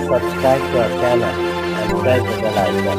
subscribe to our channel and press the bell icon.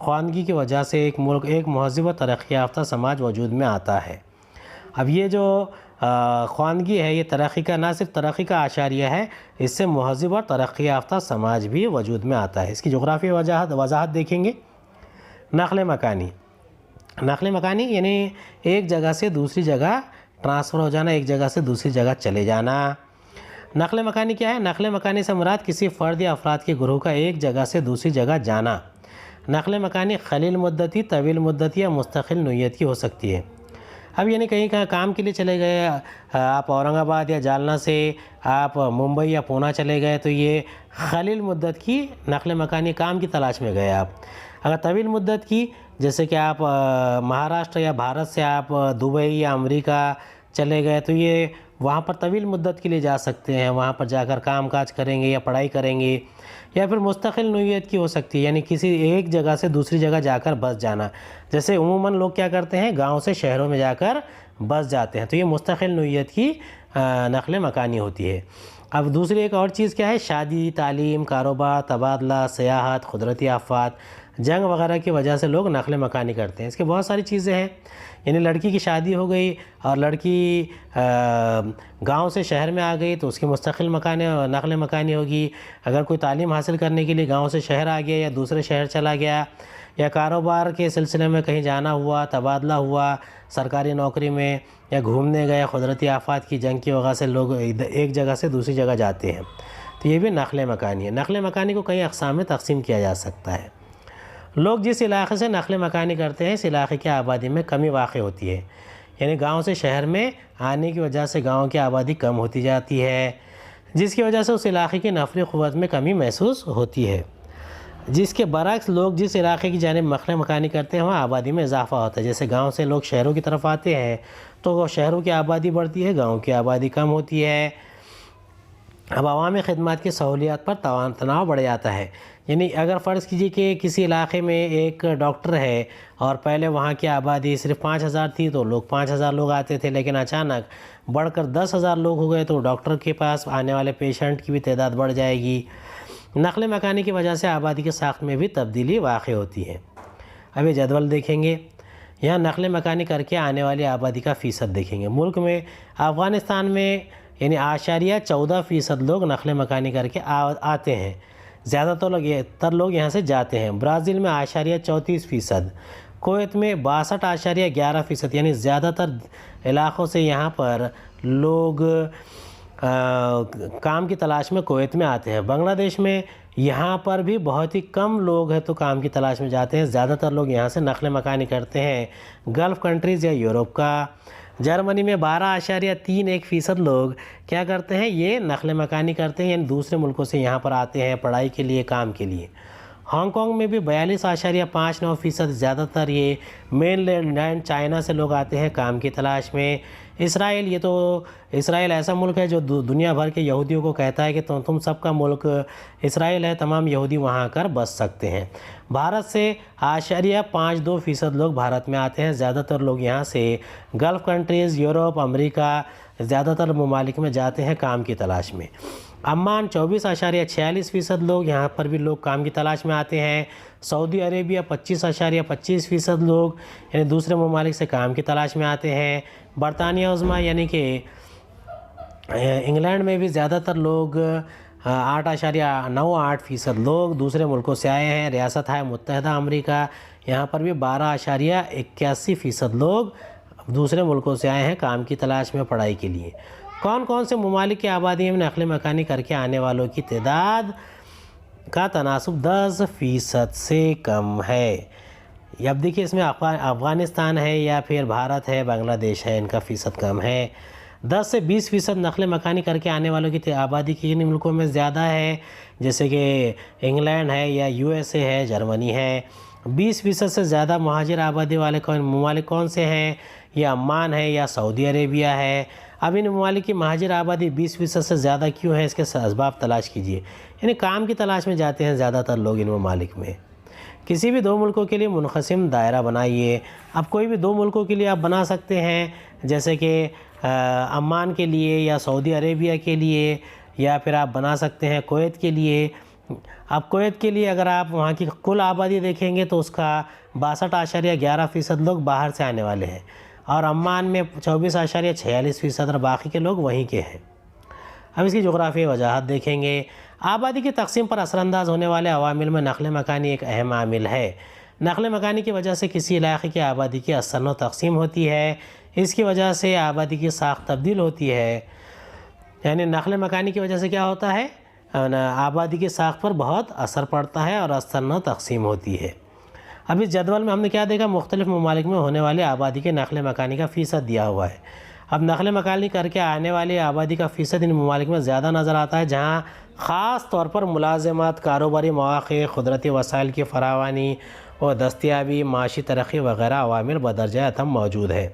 خواندگی کی وجہ سے ایک ملک ایک مہذب و ترقی یافتہ سماج وجود میں آتا ہے۔ اب یہ جو خواندگی ہے یہ ترقی کا نہ صرف ترقی کا اشاریہ ہے، اس سے مہذب اور ترقی یافتہ سماج بھی وجود میں آتا ہے۔ اس کی جغرافی وضاحت دیکھیں گے۔ نقل مکانی، نقل مکانی یعنی ایک جگہ سے دوسری جگہ ٹرانسفر ہو جانا، ایک جگہ سے دوسری جگہ چلے جانا۔ نقل مکانی کیا ہے؟ نقل مکانی سے مراد کسی فرد یا افراد کے گروہ کا ایک جگہ سے دوسری جگہ جانا۔ نقل مکانی قلیل مدتی، طویل مدتی یا مستقل نوعیت کی ہو سکتی ہے۔ اب یعنی کہیں کام کے لیے چلے گئے آپ، اورنگ آباد یا جالنا سے آپ ممبئی یا پونا چلے گئے تو یہ قلیل مدت کی نقل مکانی، کام کی تلاش میں گئے آپ۔ اگر طویل مدت کی، جیسے کہ آپ مہاراشٹر یا بھارت سے آپ دبئی یا امریکہ چلے گئے تو یہ وہاں پر طویل مدت کے لیے جا سکتے ہیں، وہاں پر جا کر کام کاج کریں گے یا پڑھائی کریں گے۔ یا پھر مستقل نوعیت کی ہو سکتی ہے، یعنی کسی ایک جگہ سے دوسری جگہ جا کر بس جانا، جیسے عموماً لوگ کیا کرتے ہیں گاؤں سے شہروں میں جا کر بس جاتے ہیں، تو یہ مستقل نوعیت کی نقل مکانی ہوتی ہے۔ اب دوسری ایک اور چیز کیا ہے؟ شادی، تعلیم، کاروبار، تبادلہ، سیاحت، قدرتی آفات، جنگ وغیرہ کی وجہ سے لوگ نقل مکانی کرتے ہیں۔ اس کے بہت ساری چیزیں ہیں، یعنی لڑکی کی شادی ہو گئی اور لڑکی گاؤں سے شہر میں آ گئی تو اس کی مستقل نقل مکانی ہوگی۔ اگر کوئی تعلیم حاصل کرنے کے لیے گاؤں سے شہر آ گیا یا دوسرے شہر چلا گیا، یا کاروبار کے سلسلے میں کہیں جانا ہوا، تبادلہ ہوا سرکاری نوکری میں، یا گھومنے گئے، قدرتی آفات کی جنگ کی وجہ سے لوگ ایک جگہ سے دوسری جگہ جاتے ہیں، تو یہ بھی نقل مکانی ہے۔ نقل مکانی کو کئی اقسام میں تقسیم کیا جا سکتا ہے۔ لوگ جس علاقے سے نقل مکانی کرتے ہیں اس علاقے کی آبادی میں کمی واقع ہوتی ہے، یعنی گاؤں سے شہر میں آنے کی وجہ سے گاؤں کی آبادی کم ہوتی جاتی ہے، جس کی وجہ سے اس علاقے کی نفری قوت میں کمی محسوس ہوتی ہے۔ جس کے برعکس لوگ جس علاقے کی جانب نقل مکانی کرتے ہیں وہاں آبادی میں اضافہ ہوتا ہے، جیسے گاؤں سے لوگ شہروں کی طرف آتے ہیں تو شہروں کی آبادی بڑھتی ہے، گاؤں کی آبادی کم ہوتی ہے۔ اب عوامی خدمات کی سہولیات پر تناؤ بڑھ جاتا ہے، یعنی اگر فرض کیجیے کہ کسی علاقے میں ایک ڈاکٹر ہے اور پہلے وہاں کی آبادی صرف 5000 تھی تو لوگ 5000 لوگ آتے تھے، لیکن اچانک بڑھ کر 10,000 لوگ ہو گئے تو ڈاکٹر کے پاس آنے والے پیشنٹ کی بھی تعداد بڑھ جائے گی۔ نقل مکانی کی وجہ سے آبادی کے ساخت میں بھی تبدیلی واقع ہوتی ہے۔ اب یہ جدول دیکھیں گے، یہاں نقل مکانی کر کے آنے والی آبادی کا فیصد دیکھیں گے۔ ملک میں افغانستان میں یعنی 14% لوگ نقل مکانی کر کے آتے ہیں، زیادہ تر لوگ یہاں سے جاتے ہیں۔ برازیل میں 34%، کویت میں 62.11%، یعنی زیادہ تر علاقوں سے یہاں پر لوگ کام کی تلاش میں کویت میں آتے ہیں۔ بنگلہ دیش میں یہاں پر بھی بہت ہی کم لوگ ہیں تو کام کی تلاش میں جاتے ہیں، زیادہ تر لوگ یہاں سے نقل مکانی کرتے ہیں گلف کنٹریز یا یورپ کا۔ جرمنی میں 12.31% لوگ کیا کرتے ہیں؟ یہ نقل مکانی کرتے ہیں، یعنی دوسرے ملکوں سے یہاں پر آتے ہیں پڑھائی کے لیے، کام کے لیے۔ ہانگ کانگ میں بھی 42.59%، زیادہ تر یہ مین لینڈ چائنا سے لوگ آتے ہیں کام کی تلاش میں۔ اسرائیل ایسا ملک ہے جو دنیا بھر کے یہودیوں کو کہتا ہے کہ تم سب کا ملک اسرائیل ہے، تمام یہودی وہاں آ کر بس سکتے ہیں۔ بھارت سے 52% لوگ بھارت میں آتے ہیں، زیادہ تر لوگ یہاں سے گلف کنٹریز، یورپ، امریکہ، زیادہ تر ممالک میں جاتے ہیں کام کی تلاش میں۔ عمان 24.46% لوگ، یہاں پر بھی لوگ کام کی تلاش میں آتے ہیں۔ سعودی عربیہ 25.25% لوگ یعنی دوسرے ممالک سے کام کی تلاش میں آتے ہیں۔ برطانیہ عظمیٰ یعنی کہ انگلینڈ میں بھی زیادہ تر لوگ 8.98% لوگ دوسرے ملکوں سے آئے ہیں۔ ریاست متحدہ امریکہ، یہاں پر بھی 12.81% لوگ دوسرے ملکوں سے آئے ہیں کام کی تلاش میں، پڑھائی کے لیے۔ کون کون سے ممالک کی آبادی میں نقل مکانی کر کے آنے والوں کی تعداد کا تناسب 10% سے کم ہے؟ اب دیکھیے اس میں افغانستان ہے یا پھر بھارت ہے، بنگلہ دیش ہے، ان کا فیصد کم ہے۔ 10 سے 20% نقل مکانی کر کے آنے والوں کی آبادی کن ملکوں میں زیادہ ہے؟ جیسے کہ انگلینڈ ہے یا USA ہے، جرمنی ہے۔ 20% سے زیادہ مہاجر آبادی والے ممالک کون سے ہیں؟ یہ عمان ہے یا سعودی عربیہ ہے۔ اب ان ممالک کی مہاجر آبادی 20% سے زیادہ کیوں ہے؟ اس کے اسباب تلاش کیجیے، یعنی کام کی تلاش میں جاتے ہیں زیادہ تر لوگ ان ممالک میں۔ کسی بھی 2 ملکوں کے لیے منقسم دائرہ بنائیے۔ اب کوئی بھی 2 ملکوں کے لیے آپ بنا سکتے ہیں، جیسے کہ عمان کے لیے یا سعودی عربیہ کے لیے، یا پھر آپ بنا سکتے ہیں کویت کے لیے، اب کویت کے لیے اگر آپ وہاں کی کل آبادی دیکھیں گے تو اس کا 62.11% لوگ باہر سے آنے والے ہیں، اور عمان میں 24.46% اور باقی کے لوگ وہیں کے ہیں۔ اب اس کی جغرافیائی وجاہت دیکھیں گے۔ آبادی کی تقسیم پر اثر انداز ہونے والے عوامل میں نقل مکانی ایک اہم عامل ہے۔ نقل مکانی کی وجہ سے کسی علاقے کی آبادی کی اثر و تقسیم ہوتی ہے، اس کی وجہ سے آبادی کی ساخت تبدیل ہوتی ہے۔ یعنی نقل مکانی کی وجہ سے کیا ہوتا ہے، آبادی کی ساخت پر بہت اثر پڑتا ہے اور اثر و تقسیم ہوتی ہے۔ اب اس جدول میں ہم نے کیا دیکھا، مختلف ممالک میں ہونے والی آبادی کے نقل مکانی کا فیصد دیا ہوا ہے۔ اب نقل مکانی کر کے آنے والی آبادی کا فیصد ان ممالک میں زیادہ نظر آتا ہے جہاں خاص طور پر ملازمت، کاروباری مواقع، قدرتی وسائل کی فراوانی اور دستیابی، معاشی ترقی وغیرہ عوامل بدرجہ اتم موجود ہے۔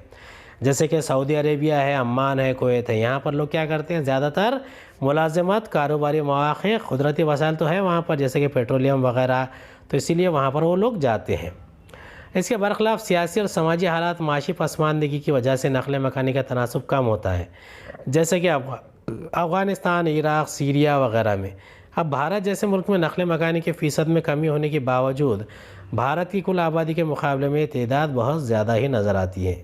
جیسے کہ سعودی عربیہ ہے، عمان ہے، کویت ہے، یہاں پر لوگ کیا کرتے ہیں، زیادہ تر ملازمت، کاروباری مواقع، قدرتی وسائل تو ہے وہاں پر جیسے کہ پیٹرولیم وغیرہ، تو اسی لیے وہاں پر وہ لوگ جاتے ہیں۔ اس کے برخلاف سیاسی اور سماجی حالات، معاشی پسماندگی کی وجہ سے نقل مکانی کا تناسب کم ہوتا ہے، جیسے کہ افغانستان، عراق، سیریا وغیرہ میں۔ اب بھارت جیسے ملک میں نقل مکانی کے فیصد میں کمی ہونے کے باوجود بھارت کی کل آبادی کے مقابلے میں تعداد بہت زیادہ ہی نظر آتی ہے۔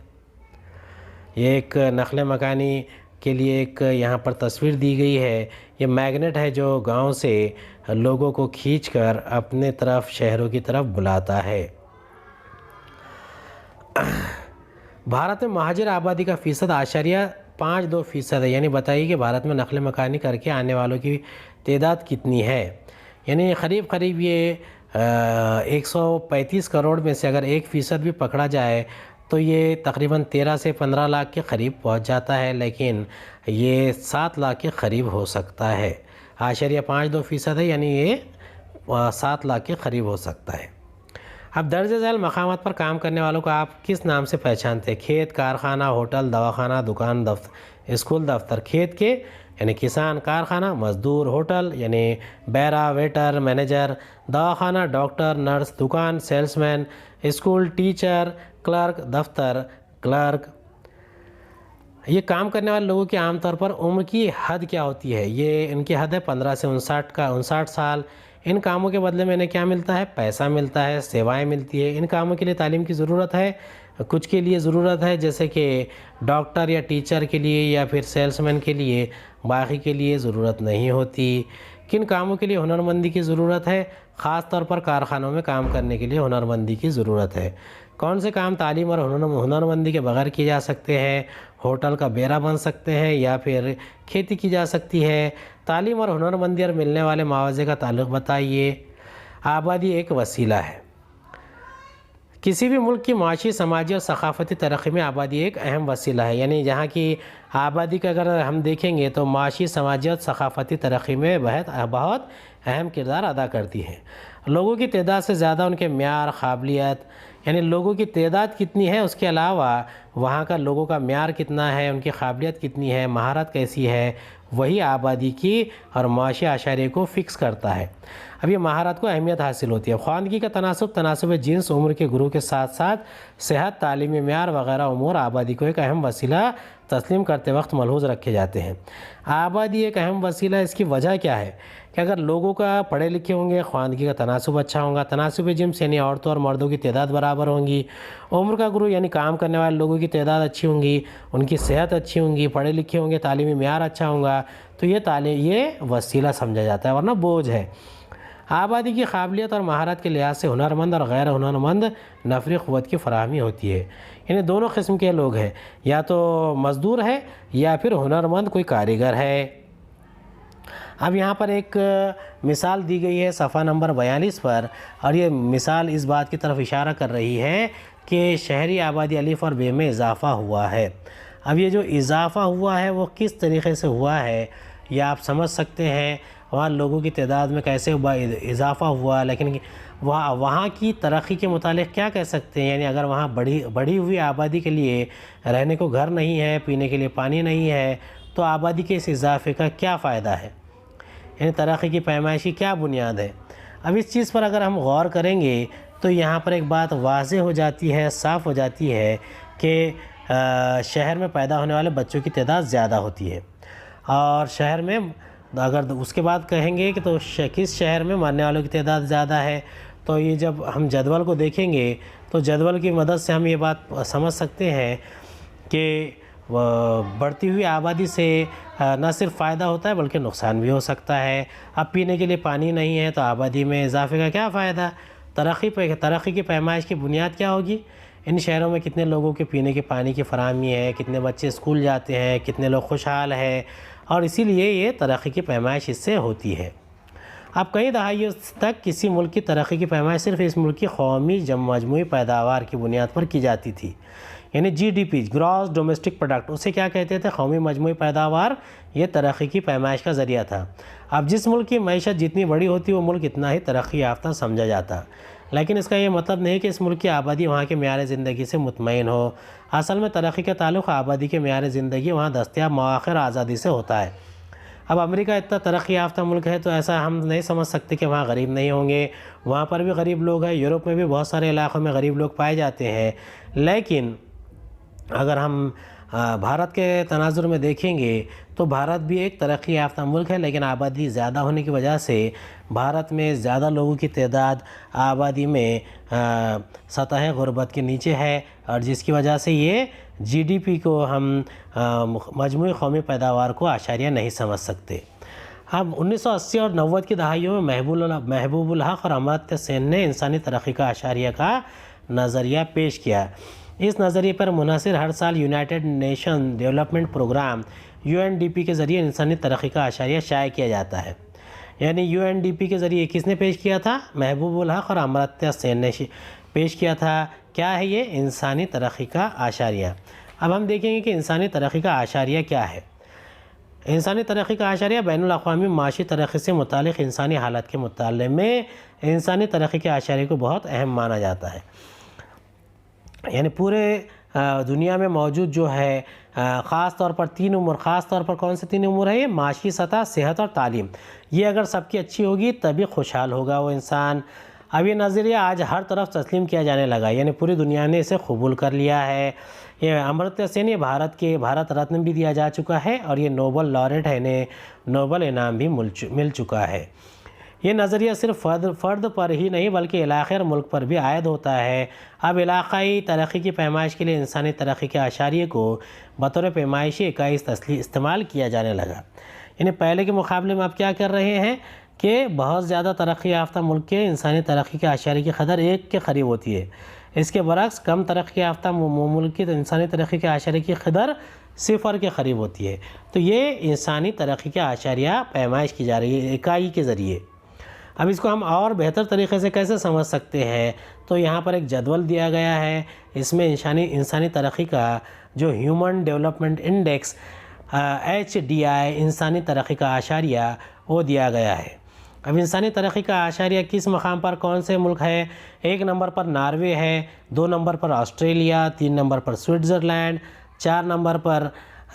یہ ایک نقل مکانی کے لیے ایک یہاں پر تصویر دی گئی ہے، یہ میگنیٹ ہے جو گاؤں سے لوگوں کو کھینچ کر اپنے طرف شہروں کی طرف بلاتا ہے۔ بھارت میں مہاجر آبادی کا فیصد 0.52% ہے، یعنی بتائیے کہ بھارت میں نقل مکانی کر کے آنے والوں کی تعداد کتنی ہے۔ یعنی قریب یہ 135 کروڑ میں سے اگر 1% بھی پکڑا جائے تو یہ تقریباً 13 سے 15 لاکھ کے قریب پہنچ جاتا ہے، لیکن یہ 7 لاکھ کے قریب ہو سکتا ہے۔ 0.52% ہے، یعنی یہ 7 لاکھ کے قریب ہو سکتا ہے۔ اب درج ذیل مقامات پر کام کرنے والوں کو آپ کس نام سے پہچانتے ہیں؟ کھیت، کارخانہ، ہوٹل، دواخانہ، دکان، دفتر، اسکول، دفتر۔ کھیت کے یعنی کسان، کارخانہ مزدور، ہوٹل یعنی بیرا، ویٹر، مینیجر، دواخانہ ڈاکٹر، نرس، دکان سیلس مین، اسکول ٹیچر، کلرک، دفتر کلرک۔ یہ کام کرنے والے لوگوں کی عام طور پر عمر کی حد کیا ہوتی ہے؟ یہ ان کی حد ہے 15 سے 59 سال۔ ان کاموں کے بدلے میں انہیں کیا ملتا ہے؟ پیسہ ملتا ہے، سیوائیں ملتی ہے۔ ان کاموں کے لیے تعلیم کی ضرورت ہے، کچھ کے لیے ضرورت ہے جیسے کہ ڈاکٹر یا ٹیچر کے لیے یا پھر سیلس مین کے لیے، باقی کے لیے ضرورت نہیں ہوتی۔ کن کاموں کے لیے ہنرمندی کی ضرورت ہے؟ خاص طور پر کارخانوں میں کام کرنے کے لیے ہنرمندی کی ضرورت ہے۔ کون سے کام تعلیم اور ہنرمندی کے بغیر کیے جا سکتے ہیں؟ ہوٹل کا بیرا بن سکتے ہیں یا پھر کھیتی کی جا سکتی ہے۔ تعلیم اور ہنرمندی اور ملنے والے معاوضے کا تعلق بتائیے۔ آبادی ایک وسیلہ ہے۔ کسی بھی ملک کی معاشی، سماجی اور ثقافتی ترقی میں آبادی ایک اہم وسیلہ ہے، یعنی جہاں کی آبادی کا اگر ہم دیکھیں گے تو معاشی، سماجی اور ثقافتی ترقی میں بہت اہم کردار ادا کرتی ہے۔ لوگوں کی تعداد سے زیادہ ان کے معیار، قابلیت، یعنی لوگوں کی تعداد کتنی ہے اس کے علاوہ وہاں کا لوگوں کا معیار کتنا ہے، ان کی قابلیت کتنی ہے، مہارت کیسی ہے، وہی آبادی کی اور معاشی اشاریے کو فکس کرتا ہے۔ اب یہ مہارت کو اہمیت حاصل ہوتی ہے۔ خواندگی کا تناسب جنس، عمر کے گروہ کے ساتھ ساتھ صحت، تعلیمی معیار وغیرہ امور آبادی کو ایک اہم وسیلہ تسلیم کرتے وقت ملحوظ رکھے جاتے ہیں۔ آبادی ایک اہم وسیلہ، اس کی وجہ کیا ہے کہ اگر لوگوں کا پڑھے لکھے ہوں گے، خواندگی کا تناسب اچھا ہوگا، تناسب جنس یعنی عورتوں اور مردوں کی تعداد برابر ہوں گی، عمر کا گروہ یعنی کام کرنے والے لوگوں کی تعداد اچھی ہوں گی، ان کی صحت اچھی ہوں گی، پڑھے لکھے ہوں گے، تعلیمی معیار اچھا ہوگا، تو یہ وسیلہ سمجھا جاتا ہے ورنہ بوجھ ہے۔ آبادی کی قابلیت اور مہارت کے لحاظ سے ہنرمند اور غیر ہنرمند نفری قوت کی فراہمی ہوتی ہے، یعنی دونوں قسم کے لوگ ہیں، یا تو مزدور ہے یا پھر ہنرمند کوئی کاریگر ہے۔ اب یہاں پر ایک مثال دی گئی ہے صفحہ نمبر 42 پر، اور یہ مثال اس بات کی طرف اشارہ کر رہی ہے کہ شہری آبادی الف اور ب میں اضافہ ہوا ہے۔ اب یہ جو اضافہ ہوا ہے وہ کس طریقے سے ہوا ہے یہ آپ سمجھ سکتے ہیں، وہاں لوگوں کی تعداد میں کیسے اضافہ ہوا، لیکن وہاں کی ترقی کے متعلق کیا کہہ سکتے ہیں؟ یعنی اگر وہاں بڑھی ہوئی آبادی کے لیے رہنے کو گھر نہیں ہے، پینے کے لیے پانی نہیں ہے، تو آبادی کے اس اضافے کا کیا فائدہ ہے؟ یعنی ترقی کی پیمائشی کیا بنیاد ہے؟ اب اس چیز پر اگر ہم غور کریں گے تو یہاں پر ایک بات واضح ہو جاتی ہے، صاف ہو جاتی ہے کہ شہر میں پیدا ہونے والے بچوں کی تعداد زیادہ ہوتی ہے، اور شہر میں اگر اس کے بعد کہیں گے کہ تو کس شہر میں مرنے والوں کی تعداد زیادہ ہے، تو یہ جب ہم جدول کو دیکھیں گے تو جدول کی مدد سے ہم یہ بات سمجھ سکتے ہیں کہ بڑھتی ہوئی آبادی سے نہ صرف فائدہ ہوتا ہے بلکہ نقصان بھی ہو سکتا ہے۔ اب پینے کے لیے پانی نہیں ہے تو آبادی میں اضافے کا کیا فائدہ؟ ترقی کی پیمائش کی بنیاد کیا ہوگی؟ ان شہروں میں کتنے لوگوں کے پینے کے پانی کی فراہمی ہے، کتنے بچے اسکول جاتے ہیں، کتنے لوگ خوشحال ہیں، اور اسی لیے یہ ترقی کی پیمائش اس سے ہوتی ہے۔ اب کئی دہائیوں تک کسی ملک کی ترقی کی پیمائش صرف اس ملک کی قومی مجموعی پیداوار کی بنیاد پر کی جاتی تھی، یعنی G D P, gross domestic product, اسے کیا کہتے تھے؟ قومی مجموعی پیداوار۔ یہ ترقی کی پیمائش کا ذریعہ تھا۔ اب جس ملک کی معیشت جتنی بڑی ہوتی وہ ملک اتنا ہی ترقی یافتہ سمجھا جاتا، لیکن اس کا یہ مطلب نہیں کہ اس ملک کی آبادی وہاں کے معیار زندگی سے مطمئن ہو۔ اصل میں ترقی کا تعلق آبادی کے معیار زندگی وہاں دستیاب مواقع اور آزادی سے ہوتا ہے۔ اب امریکہ اتنا ترقی یافتہ ملک ہے تو ایسا ہم نہیں سمجھ سکتے کہ وہاں غریب نہیں ہوں گے، وہاں پر بھی غریب لوگ ہیں، یورپ میں بھی بہت سارے علاقوں میں غریب لوگ پائے جاتے ہیں، لیکن اگر ہم بھارت کے تناظر میں دیکھیں گے تو بھارت بھی ایک ترقی یافتہ ملک ہے، لیکن آبادی زیادہ ہونے کی وجہ سے بھارت میں زیادہ لوگوں کی تعداد آبادی میں سطح غربت کے نیچے ہے، اور جس کی وجہ سے یہ جی ڈی پی کو ہم مجموعی قومی پیداوار کو اعشاریہ نہیں سمجھ سکتے۔ اب 1980 اور 90 کی دہائیوں میں محبوب الحق اور امرتیہ سین نے انسانی ترقی کا اعشاریہ کا نظریہ پیش کیا۔ اس نظریے پر منحصر ہر سال United Nation Development Programme UNDP کے ذریعے انسانی ترقی کا اعشاریہ شائع کیا جاتا ہے۔ یعنی UNDP کے ذریعے کس نے پیش کیا تھا؟ محبوب الحق اور امرتیہ سین نے پیش کیا تھا۔ کیا ہے یہ؟ انسانی ترقی کا اعشاریہ۔ اب ہم دیکھیں گے کہ انسانی ترقی کا اعشاریہ کیا ہے۔ انسانی ترقی کا اعشاریہ بین الاقوامی معاشی ترقی سے متعلق انسانی حالت کے مطالعے میں انسانی ترقی کے اعشاریہ کو بہت اہم مانا جاتا ہے۔ یعنی پورے دنیا میں موجود جو ہے خاص طور پر 3 امور، خاص طور پر کون سے 3 امور ہیں؟ یہ معاشی سطح، صحت اور تعلیم۔ یہ اگر سب کی اچھی ہوگی تبھی خوشحال ہوگا وہ انسان۔ اب یہ نظریہ آج ہر طرف تسلیم کیا جانے لگا، یعنی پوری دنیا نے اسے قبول کر لیا ہے۔ یہ امرتیہ سین، یہ بھارت رتن بھی دیا جا چکا ہے، اور یہ نوبل لاریٹ ہے، انہیں نوبل انعام بھی مل چکا ہے۔ یہ نظریہ صرف فرد پر ہی نہیں بلکہ علاقے اور ملک پر بھی عائد ہوتا ہے۔ اب علاقائی ترقی کی پیمائش کے لیے انسانی ترقی کے اعشاریہ کو بطور پیمائشی اکائی استعمال کیا جانے لگا۔ یعنی پہلے کے مقابلے میں اب کیا کر رہے ہیں کہ بہت زیادہ ترقی یافتہ ملک کے انسانی ترقی کے اعشاریہ کی قدر 1 کے قریب ہوتی ہے، اس کے برعکس کم ترقی یافتہ ملک کی انسانی ترقی کے اعشاریہ کی قدر 0 کے قریب ہوتی ہے۔ تو یہ انسانی ترقی کے اعشاریہ پیمائش کی جا رہی ہے اکائی کے ذریعے۔ اب اس کو ہم اور بہتر طریقے سے کیسے سمجھ سکتے ہیں؟ تو یہاں پر ایک جدول دیا گیا ہے، اس میں انسانی ترقی کا جو ہیومن ڈیولپمنٹ انڈیکس HDI انسانی ترقی کا اعشاریہ وہ دیا گیا ہے۔ اب انسانی ترقی کا اعشاریہ کس مقام پر کون سے ملک ہے؟ 1 نمبر پر ناروے ہے، 2 نمبر پر آسٹریلیا، 3 نمبر پر سوئٹزرلینڈ، 4 نمبر پر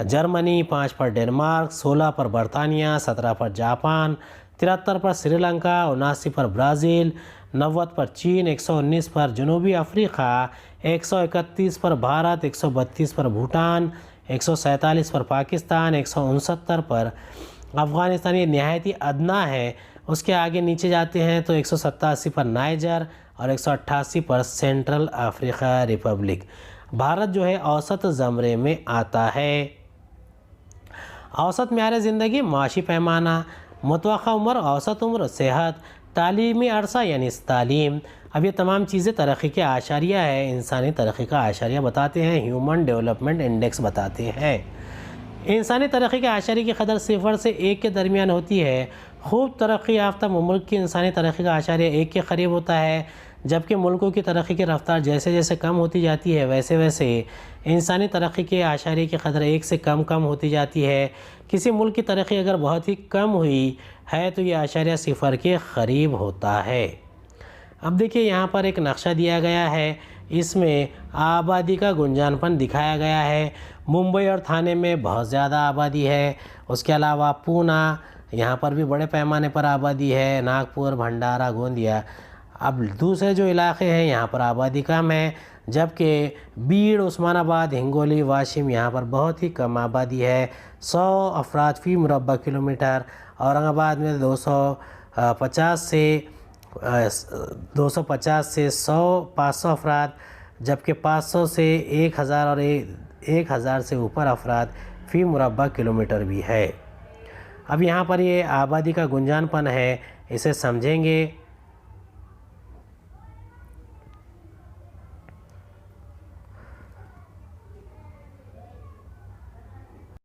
جرمنی، 5 پر ڈنمارک، 16 پر برطانیہ، 17 پر جاپان، 73 پر سری لنکا، 79 پر برازیل، 90 پر چین، 119 پر جنوبی افریقہ، 131 پر بھارت، 132 پر بھوٹان، 147 پر پاکستان، 169 پر افغانستان۔ یہ نہایت ہی ادنا ہے۔ اس کے آگے نیچے جاتے ہیں تو 187 پر نائجر اور 188 پر سینٹرل افریقہ ریپبلک۔ بھارت جو ہے اوسط زمرے میں آتا ہے۔ اوسط معیار زندگی، معاشی پیمانہ، متوقع عمر، اوسط عمر، صحت، تعلیمی عرصہ یعنی تعلیم۔ اب یہ تمام چیزیں ترقی کے اعشاریہ ہے، انسانی ترقی کا اعشاریہ بتاتے ہیں، ہیومن ڈیولپمنٹ انڈیکس بتاتے ہیں۔ انسانی ترقی کے اعشاریہ کی قدر 0 سے 1 کے درمیان ہوتی ہے۔ خوب ترقی یافتہ ملک کی انسانی ترقی کا اعشاریہ 1 کے قریب ہوتا ہے، جبکہ ملکوں کی ترقی کی رفتار جیسے جیسے کم ہوتی جاتی ہے ویسے ویسے انسانی ترقی کے اعشاریہ کی قدر 1 سے کم ہوتی جاتی ہے۔ کسی ملک کی ترقی اگر بہت ہی کم ہوئی ہے تو یہ اعشاریہ 0 کے قریب ہوتا ہے۔ اب دیکھیے یہاں پر ایک نقشہ دیا گیا ہے، اس میں آبادی کا گنجان پن دکھایا گیا ہے۔ ممبئی اور تھانے میں بہت زیادہ آبادی ہے، اس کے علاوہ پونا، یہاں پر بھی بڑے پیمانے پر آبادی ہے، ناگپور، بھنڈارا، گوندیا۔ اب دوسرے جو علاقے ہیں یہاں پر آبادی کم ہے، جبکہ بیڑ، عثمان آباد، ہنگولی، واشم یہاں پر بہت ہی کم آبادی ہے، 100 افراد فی مربع کلومیٹر۔ اورنگ آباد میں 250 سے 500 افراد، جبکہ 500 سے 1000 اور 1000 سے اوپر افراد فی مربع کلومیٹر بھی ہے۔ اب یہاں پر یہ آبادی کا گنجان پن ہے، اسے سمجھیں گے